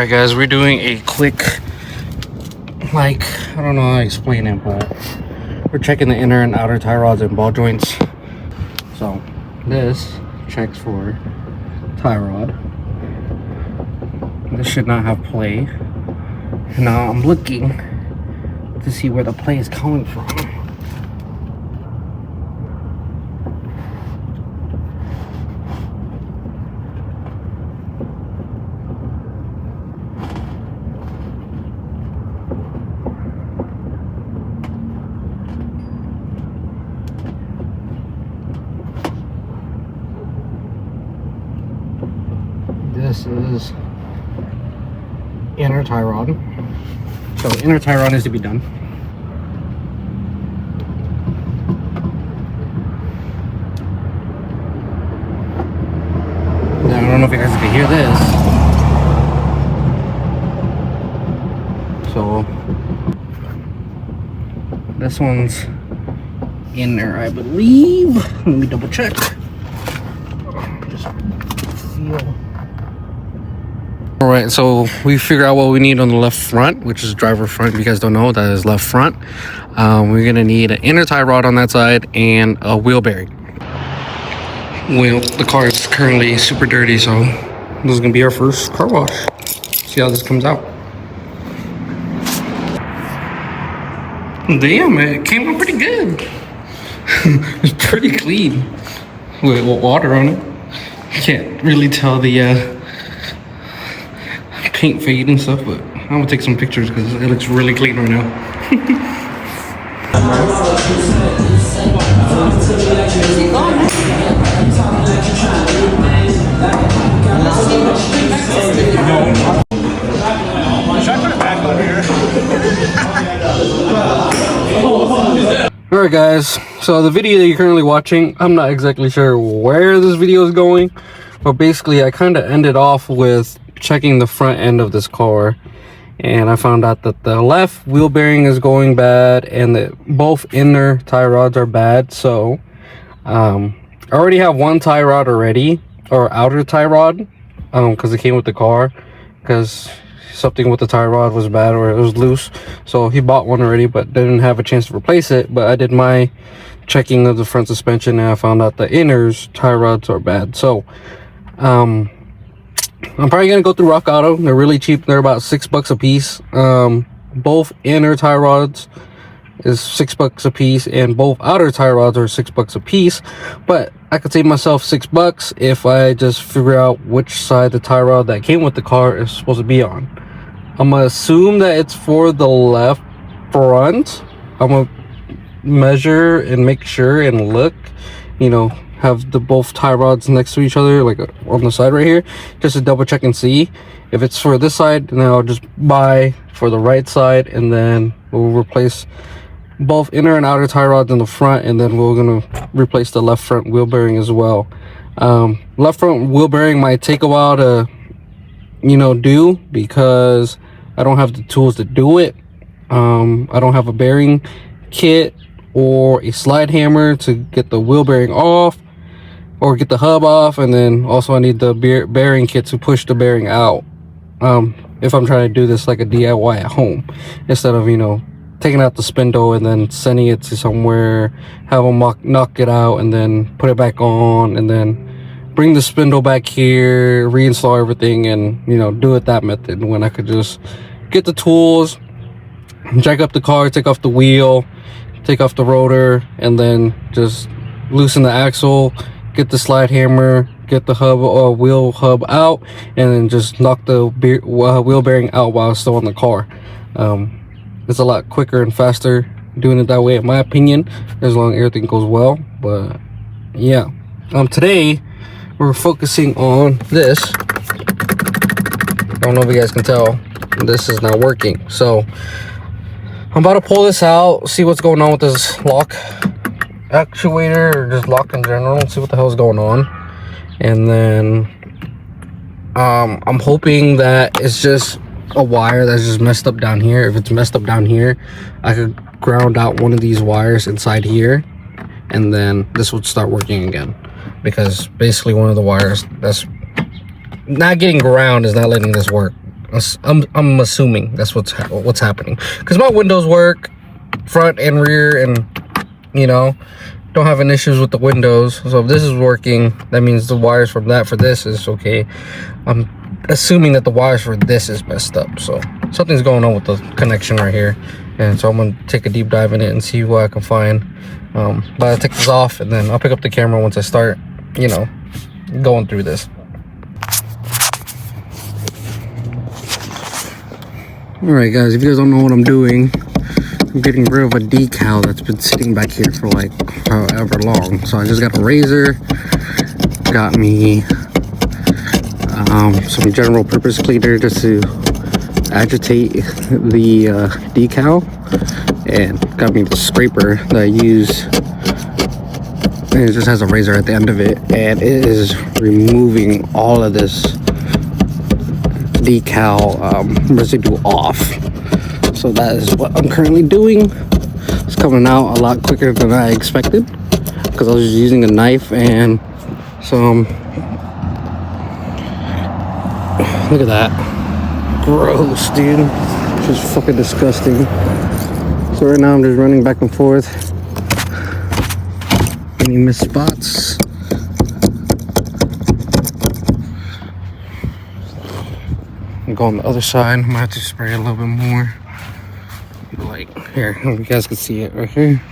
Alright guys, we're doing a quick, like, I don't know how to explain it, but we're checking the inner and outer tie rods and ball joints. So this checks for tie rod. This should not have play. Now I'm looking to see where the play is coming from. This is inner tie rod. So inner tie rod needs to be done. Now, I don't know if you guys can hear this. So this one's in there, I believe. Let me double check. Just feel. Alright, so we figure out what we need on the left front, which is driver front. If you guys don't know, that is left front. We're going to need an inner tie rod on that side and a wheel bearing. Well, the car is currently super dirty, so this is going to be our first car wash. See how this comes out. Damn, it came out pretty good. It's pretty clean with water on it. Can't really tell the paint fade and stuff, but I'm gonna take some pictures because it looks really clean right now. Alright guys, so the video that you're currently watching, I'm not exactly sure where this video is going, but basically I kind of ended off with checking the front end of this car, and I found out that the left wheel bearing is going bad and that both inner tie rods are bad. So I already have one tie rod already, or outer tie rod, because it came with the car, because something with the tie rod was bad or it was loose. So he bought one already but didn't have a chance to replace it. But I did my checking of the front suspension and I found out the inner's tie rods are bad. So I'm probably gonna go through Rock Auto. They're really cheap. They're about $6 a piece. Both inner tie rods is $6 a piece and both outer tie rods are $6 a piece, but I could save myself $6 if I just figure out which side the tie rod that came with the car is supposed to be on. I'm gonna assume that it's for the left front. I'm gonna measure and make sure and look, you know, have the both tie rods next to each other, like on the side right here, just to double check and see. If it's for this side, then I'll just buy for the right side, and then we'll replace both inner and outer tie rods in the front, and then we're gonna replace the left front wheel bearing as well. Left front wheel bearing might take a while to, you know, do, because I don't have the tools to do it. I don't have a bearing kit or a slide hammer to get the wheel bearing off or get the hub off, and then also I need the bearing kit to push the bearing out, if I'm trying to do this like a DIY at home, instead of, you know, taking out the spindle and then sending it to somewhere, have them knock it out and then put it back on, and then bring the spindle back here, reinstall everything, and, you know, do it that method, when I could just get the tools, jack up the car, take off the wheel, take off the rotor, and then just loosen the axle, get the slide hammer, get the hub or wheel hub out, and then just knock the wheel bearing out while it's still in the car. It's a lot quicker and faster doing it that way, in my opinion, as long as everything goes well. But yeah, today we're focusing on this. I don't know if you guys can tell, this is not working. So I'm about to pull this out, see what's going on with this lock actuator, or just lock in general, see what the hell is going on. And then I'm hoping that it's just a wire that's just messed up down here. If it's messed up down here, I could ground out one of these wires inside here, and then this would start working again, because basically one of the wires that's not getting ground is not letting this work. I'm assuming that's what's happening, because my windows work front and rear, and you know, don't have any issues with the windows. So if this is working, that means the wires from that for this is okay. I'm assuming that the wires for this is messed up, so something's going on with the connection right here. And so I'm gonna take a deep dive in it and see what I can find. But I'll take this off, and then I'll pick up the camera once I start, you know, going through this. Alright guys, if you guys don't know what I'm doing, I'm getting rid of a decal that's been sitting back here for like however long. So I just got a razor, got me some general purpose cleaner just to agitate the decal, and got me the scraper that I use, and it just has a razor at the end of it, and it is removing all of this decal residue off. So that is what I'm currently doing. It's coming out a lot quicker than I expected, because I was just using a knife and some, look at that, gross, dude, just fucking disgusting. So right now I'm just running back and forth, any missed spots. Go on the other side. I might have to spray a little bit more. Like here, you guys can see it right here.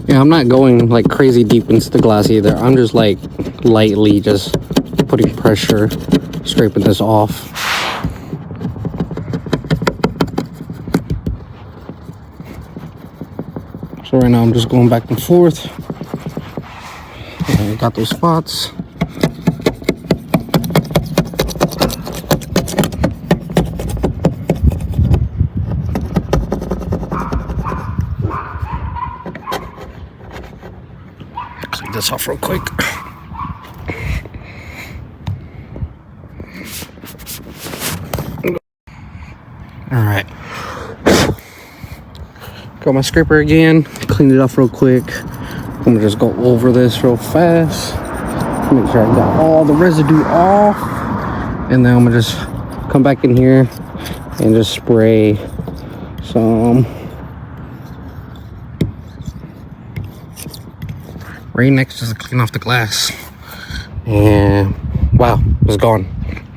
Yeah, I'm not going like crazy deep into the glass either. I'm just like lightly just putting pressure, scraping this off. So right now I'm just going back and forth. I got those spots. Clean this off real quick. Alright. Got my scraper again. Cleaned it off real quick. I'm gonna just go over this real fast. Make sure I got all the residue off. And then I'm gonna just come back in here and just spray some right next just to clean off the glass. And wow, it's gone.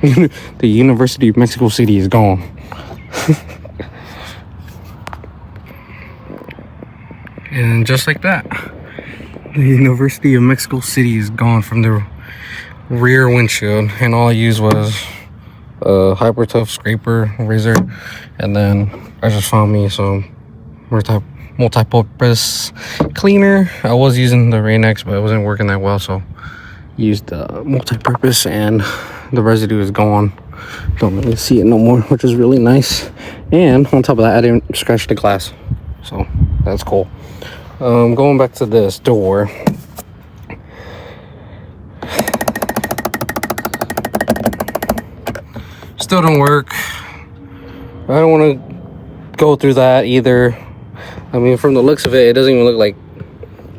The University of Mexico City is gone. And just like that, the University of Mexico City is gone from the rear windshield. And all I used was a hyper tough scraper razor, and then I just found me some multi-purpose cleaner. I was using the Rain-X, but it wasn't working that well, so used the multi-purpose, and the residue is gone. Don't really see it no more, which is really nice. And on top of that, I didn't scratch the glass, so that's cool. Going back to this door, still don't work. I don't want to go through that either. I mean, from the looks of it, it doesn't even look like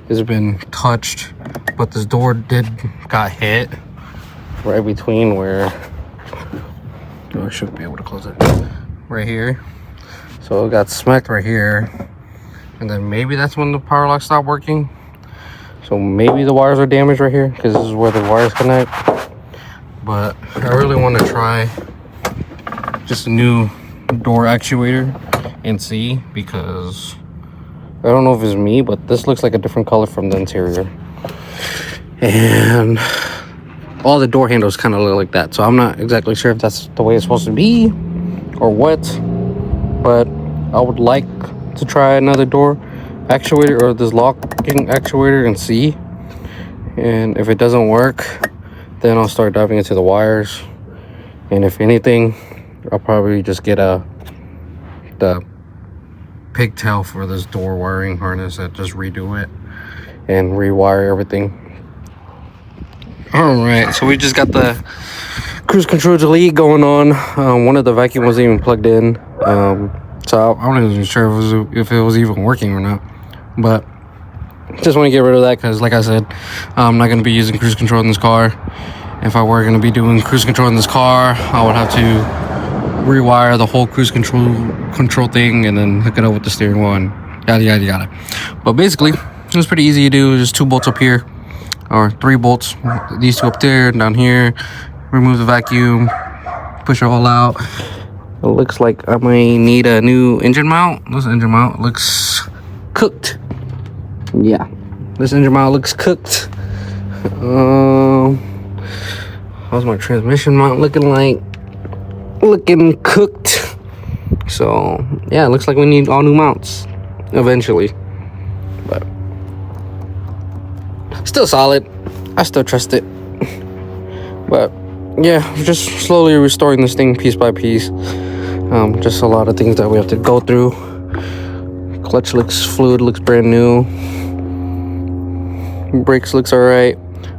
it's been touched, but this door got hit right between where, oh, I should be able to close it right here. So it got smacked right here, and then maybe that's when the power lock stopped working. So maybe the wires are damaged right here, because this is where the wires connect. But I really want to try just a new door actuator and see, because I don't know if it's me, but this looks like a different color from the interior, and all the door handles kind of look like that. So I'm not exactly sure if that's the way it's supposed to be or what, but I would like to try another door actuator or this locking actuator and see. And if it doesn't work, then I'll start diving into the wires. And if anything, I'll probably just get the pigtail for this door wiring harness and just redo it. and rewire everything. All right, so we just got the cruise control delete going on. One of the vacuum wasn't even plugged in, so I'm not even sure if it was even working or not. But just want to get rid of that because, like I said, I'm not going to be using cruise control in this car. If I were going to be doing cruise control in this car, I would have to rewire the whole cruise control thing and then hook it up with the steering wheel and yada yada yada. But basically, it was pretty easy to do. Just 2 bolts up here, or 3 bolts. These 2 up there and down here. Remove the vacuum, push it all out. It looks like I may need a new engine mount. This engine mount looks cooked. Yeah, this engine mount looks cooked. How's my transmission mount looking like? Looking cooked. So yeah, it looks like we need all new mounts eventually. But still solid. I still trust it. But yeah, just slowly restoring this thing piece by piece. Just a lot of things that we have to go through. Clutch fluid looks brand new. Brakes looks alright.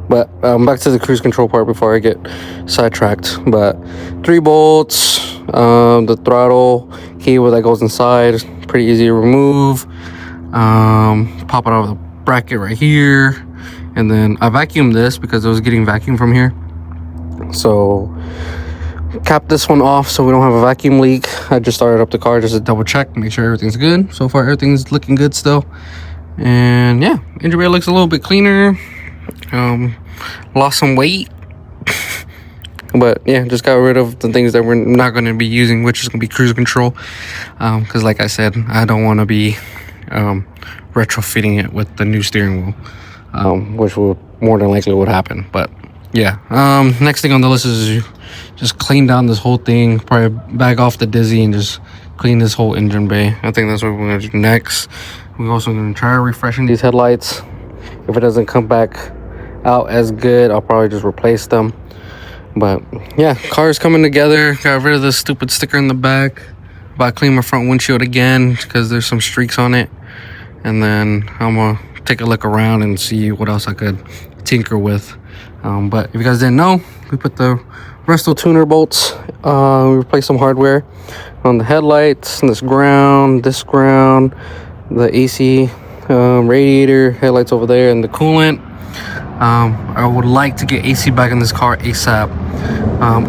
But back to the cruise control part before I get sidetracked. But 3 bolts, the throttle cable that goes inside, pretty easy to remove. Pop it out of the bracket right here. And then I vacuumed this because it was getting vacuum from here. So cap this one off so we don't have a vacuum leak. I just started up the car just to double check, make sure everything's good. So far everything's looking good still. And yeah, engine bay looks a little bit cleaner. Lost some weight. But yeah, just got rid of the things that we're not going to be using, which is going to be cruise control. Because like I said, I don't want to be retrofitting it with the new steering wheel, which will more than likely would happen. But yeah, next thing on the list is just clean down this whole thing, probably bag off the Dizzy and just clean this whole engine bay. I think that's what we're gonna do next. We're also gonna try refreshing these headlights. If it doesn't come back out as good, I'll probably just replace them. But yeah, car's coming together. Got rid of this stupid sticker in the back. About to clean my front windshield again because there's some streaks on it. And then I'm gonna take a look around and see what else I could tinker with. But if you guys didn't know, we put the Resto tuner bolts, we replaced some hardware on the headlights, this ground, the AC radiator, headlights over there, and the coolant. I would like to get AC back in this car ASAP.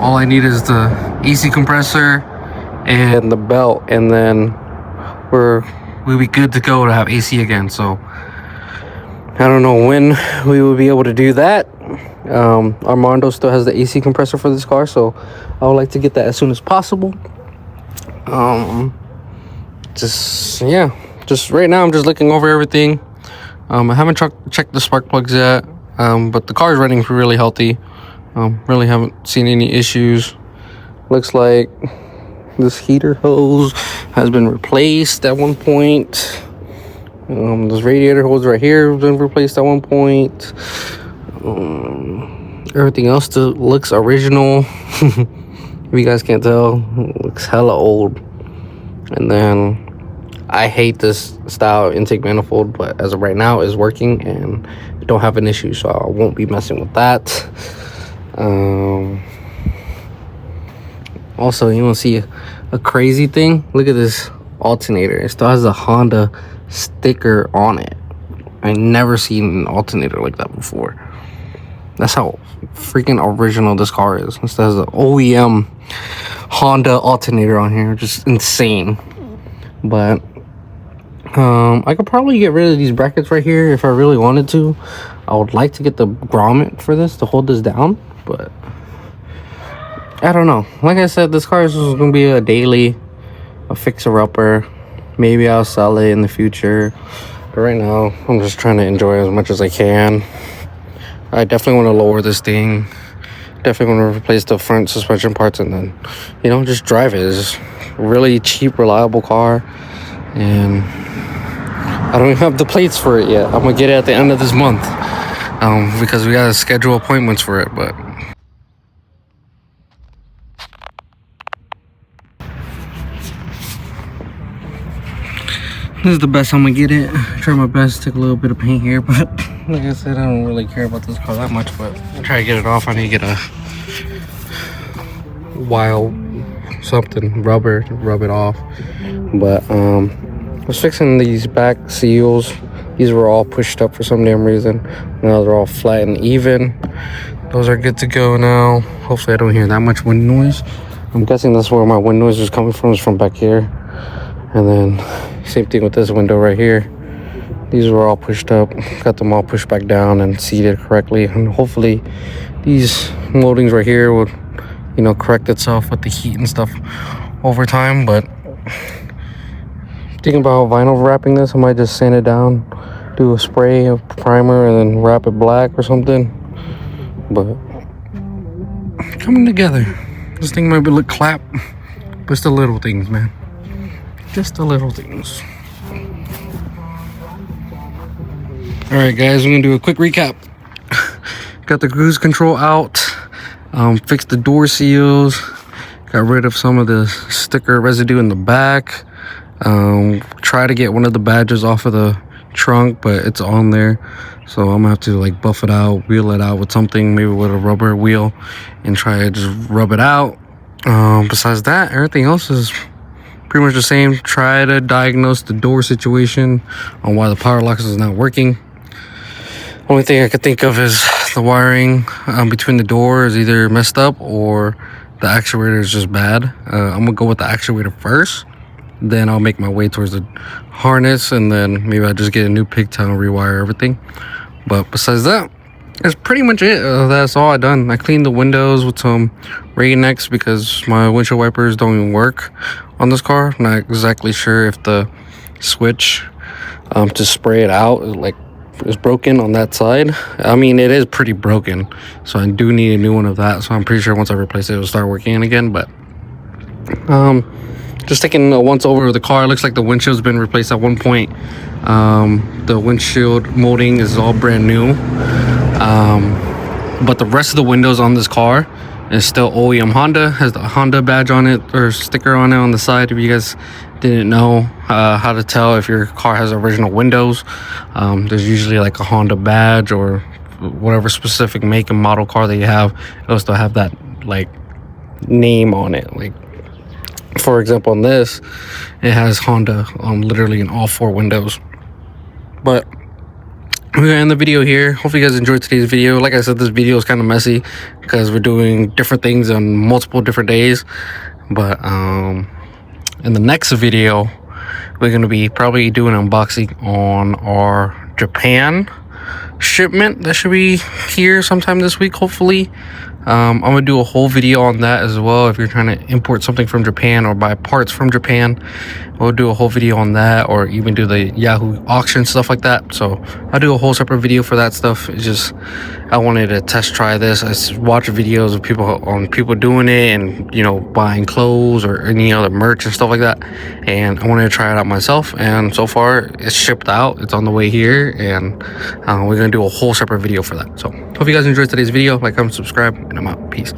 All I need is the AC compressor and the belt, and then we'll be good to go to have AC again. So I don't know when we will be able to do that. Armando still has the AC compressor for this car, so I would like to get that as soon as possible. Just right now I'm just looking over everything. I haven't checked the spark plugs yet, but the car is running really healthy. Really haven't seen any issues. Looks like this heater hose has been replaced at one point. This radiator hose right here has been replaced at one point. Everything else still looks original. If you guys can't tell, it looks hella old. And then I hate this style intake manifold, but as of right now it's working and I don't have an issue, so I won't be messing with that. Also, you want to see a crazy thing? Look at this alternator. It still has a Honda sticker on it. I never seen an alternator like that before. That's how freaking original this car is. It has an OEM Honda alternator on here. Just insane. But I could probably get rid of these brackets right here if I really wanted to. I would like to get the grommet for this to hold this down, but I don't know. Like I said, this car is going to be a fixer-upper. Maybe I'll sell it in the future. But right now, I'm just trying to enjoy it as much as I can. I definitely want to lower this thing. Definitely want to replace the front suspension parts and then, just drive it. It's a really cheap, reliable car. And I don't even have the plates for it yet. I'm going to get it at the end of this month. Because we got to schedule appointments for it, but this is the best I'm gonna get it. Try my best, take a little bit of paint here, but like I said, I don't really care about this car that much, but I try to get it off. I need to get a wild something rubber to rub it off. But I was fixing these back seals. These were all pushed up for some damn reason. Now they're all flat and even. Those are good to go now. Hopefully I don't hear that much wind noise. I'm guessing that's where my wind noise is coming from, is from back here. And then same thing with this window right here. These were all pushed up. Got them all pushed back down and seated correctly. And hopefully these moldings right here would, you know, correct itself with the heat and stuff over time. But thinking about vinyl wrapping this, I might just sand it down, do a spray of primer, and then wrap it black or something. But coming together. This thing might be look clap, but it's the little things, man. Just the little things. All right, guys, we're gonna do a quick recap. Got the cruise control out, fixed the door seals, got rid of some of the sticker residue in the back. Try to get one of the badges off of the trunk, but it's on there, so I'm gonna have to like buff it out, wheel it out with something, maybe with a rubber wheel, and try to just rub it out. Besides that, everything else is pretty much the same. Try to diagnose the door situation on why the power locks is not working. Only thing I could think of is the wiring between the doors is either messed up or the actuator is just bad. I'm gonna go with the actuator first, then I'll make my way towards the harness, and then maybe I'll just get a new pigtail and rewire everything. But besides that, that's pretty much it. That's all I done. I cleaned the windows with some Rain-X because my windshield wipers don't even work on this car. I'm not exactly sure if the switch to spray it out is broken on that side. I mean, it is pretty broken, so I do need a new one of that. So I'm pretty sure once I replace it, it'll start working again. But just taking a once over of the car, it looks like the windshield's been replaced at one point. The windshield molding is all brand new, but the rest of the windows on this car is still OEM Honda. Has the Honda badge on it, or sticker on it on the side. If you guys didn't know how to tell if your car has original windows, there's usually like a Honda badge, or whatever specific make and model car that you have, it'll still have that like name on it. Like, for example, on this, it has Honda literally in all 4 windows. But we're gonna end the video here. Hopefully you guys enjoyed today's video. Like I said, this video is kind of messy because we're doing different things on multiple different days. But in the next video, we're gonna be probably doing an unboxing on our Japan shipment that should be here sometime this week, hopefully. I'm gonna do a whole video on that as well. If you're trying to import something from Japan or buy parts from Japan, we'll do a whole video on that, or even do the Yahoo auction, stuff like that. So I'll do a whole separate video for that stuff. It's just I wanted to test try this. I watch videos of people doing it, and you know, buying clothes or any other merch and stuff like that, and I wanted to try it out myself. And so far it's shipped out, it's on the way here, and we're gonna do a whole separate video for that. So hope you guys enjoyed today's video. Like, comment, subscribe, and I'm out. Peace.